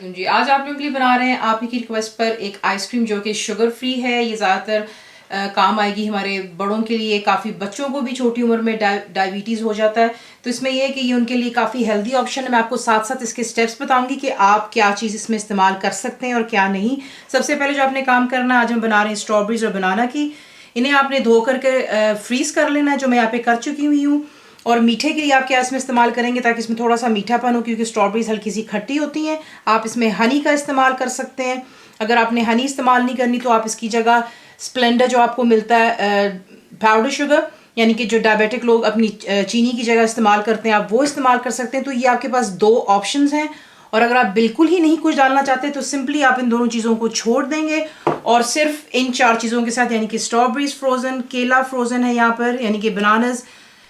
जी, आज आप लोगों के लिए बना रहे हैं आप ही की रिक्वेस्ट पर एक आइसक्रीम जो कि शुगर फ्री है। ये ज़्यादातर काम आएगी हमारे बड़ों के लिए। काफ़ी बच्चों को भी छोटी उम्र में डायबिटीज़ हो जाता है, तो इसमें यह है कि ये उनके लिए काफ़ी हेल्दी ऑप्शन है। मैं आपको साथ साथ इसके स्टेप्स बताऊंगी कि आप क्या चीज़ इसमें इस्तेमाल कर सकते हैं और क्या नहीं। सबसे पहले जो आपने काम करना है, आज हम बना रहे हैं स्ट्रॉबेरीज और बनाना की। इन्हें आपने धो करके फ्रीज़ कर लेना है, जो मैं यहाँ पे कर चुकी हुई हूँ। और मीठे के लिए आप क्या इसमें इस्तेमाल करेंगे ताकि इसमें थोड़ा सा मीठापन हो, क्योंकि स्ट्रॉबेरीज हल्की सी खट्टी होती हैं। आप इसमें हनी का इस्तेमाल कर सकते हैं। अगर आपने हनी इस्तेमाल नहीं करनी तो आप इसकी जगह स्प्लेंडर जो आपको मिलता है पाउडर शुगर, यानी कि जो डायबिटिक लोग अपनी चीनी की जगह इस्तेमाल करते हैं, आप वो इस्तेमाल कर सकते हैं। तो ये आपके पास दो ऑप्शंस हैं। और अगर आप बिल्कुल ही नहीं कुछ डालना चाहते तो सिंपली आप इन दोनों चीज़ों को छोड़ देंगे और सिर्फ इन चार चीज़ों के साथ, यानी कि स्ट्रॉबेरीज फ्रोजन, केला फ्रोजन है यहाँ पर, यानी कि बनानास,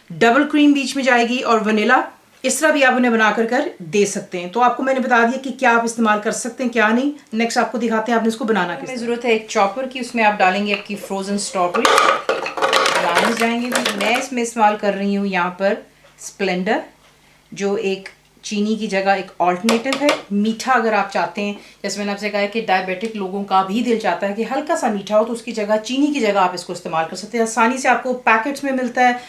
डबल क्रीम बीच में जाएगी और वनीला, इस तरह भी आप उन्हें बना कर दे सकते हैं। तो आपको मैंने बता दिया कि क्या आप इस्तेमाल कर सकते हैं क्या नहीं। नेक्स्ट आपको दिखाते हैं आपने इसको बनाना किस। ज़रूरत है एक चॉपर की, उसमें आप डालेंगे आपकी फ्रोजन स्ट्रॉबेरी, बनानास जाएंगे। मैं इसमें इस्तेमाल कर रही हूँ यहाँ पर स्प्लेंडर, जो एक चीनी की जगह एक ऑल्टरनेटिव है। मीठा अगर आप चाहते हैं, जैसे मैंने आपसे कहा है कि डायबिटिक लोगों का भी दिल चाहता है कि हल्का सा मीठा हो, तो उसकी जगह चीनी की जगह आप इसको इस्तेमाल कर सकते हैं। आसानी से आपको पैकेट्स में मिलता है,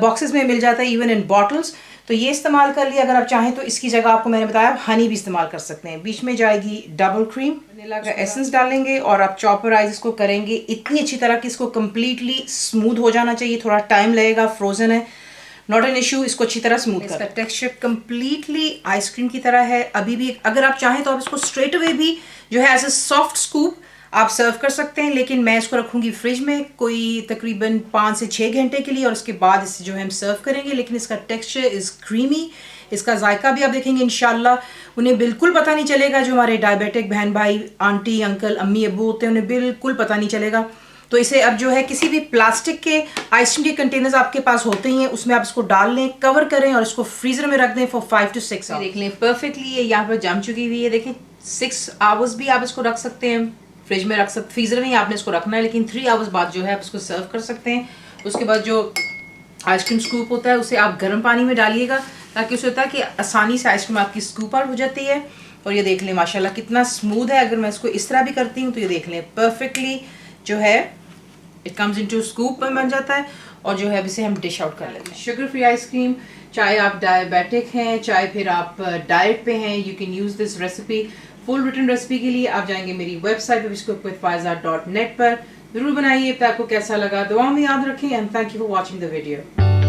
बॉक्सेस में मिल जाता है, इवन इन बॉटल्स। तो ये इस्तेमाल कर लिया। अगर आप चाहें तो इसकी जगह आपको मैंने बताया हनी भी इस्तेमाल कर सकते हैं। बीच में जाएगी डबल क्रीम, वनीला का एसेंस डालेंगे और आप चॉपराइज इसको करेंगे इतनी अच्छी तरह कि इसको कम्प्लीटली स्मूथ हो जाना चाहिए। थोड़ा टाइम लगेगा, फ्रोजन है, नॉट एन इशू। इसको अच्छी तरह स्मूथ कर। इसका टेक्सचर कम्प्लीटली आइसक्रीम की तरह है। अभी भी अगर आप चाहें तो आप इसको स्ट्रेट अवे भी जो है एज ए सॉफ्ट स्कूप आप सर्व कर सकते हैं, लेकिन मैं इसको रखूंगी फ्रिज में कोई तकरीबन 5 से 6 घंटे के लिए और उसके बाद इसे जो है हम सर्व करेंगे। लेकिन इसका टेक्सचर इज़ क्रीमी, इसका जायका भी आप देखेंगे इंशाल्लाह उन्हें बिल्कुल पता नहीं चलेगा। जो हमारे डायबिटिक बहन भाई, आंटी, अंकल, अम्मी, अब्बू होते हैं, उन्हें बिल्कुल पता नहीं चलेगा। तो इसे अब जो है किसी भी प्लास्टिक के आइसक्रीम के कंटेनर्स आपके पास होते ही हैं, उसमें आप इसको डाल लें, कवर करें और इसको फ्रीजर में रख दें फॉर 5 to 6 आवर्स। देख लें परफेक्टली ये यहाँ पर जम चुकी हुई है। देखें 6 आवर्स भी आप इसको रख सकते हैं, फ्रिज में रख सकते, फ्रीजर में ही आपने इसको रखना है, लेकिन 3 आवर्स बाद जो है आप इसको सर्व कर सकते हैं। उसके बाद जो आइसक्रीम स्कूप होता है उसे आप गर्म पानी में डालिएगा, ताकि उससे होता है कि आसानी से आइसक्रीम आपकी स्कूप आउट हो जाती है। और ये देख लें माशाल्लाह कितना स्मूथ है। अगर मैं इसको इस तरह भी करती हूँ तो ये देख लें परफेक्टली जो है इट कम्स इनटू स्कूप में बन जाता है। और जो है इसे हम डिश आउट कर लेते हैं। शुगर फ्री आइसक्रीम, चाहे आप डायबिटिक हैं, चाहे फिर आप डाइट पे हैं, you can use this recipe. Full written recipe के लिए आप जाएंगे मेरी वेबसाइट whiscookWithFaiza.net पर। जरूर बनाइए। आपको कैसा लगा दुआ में याद रखें, and thank you for watching the video.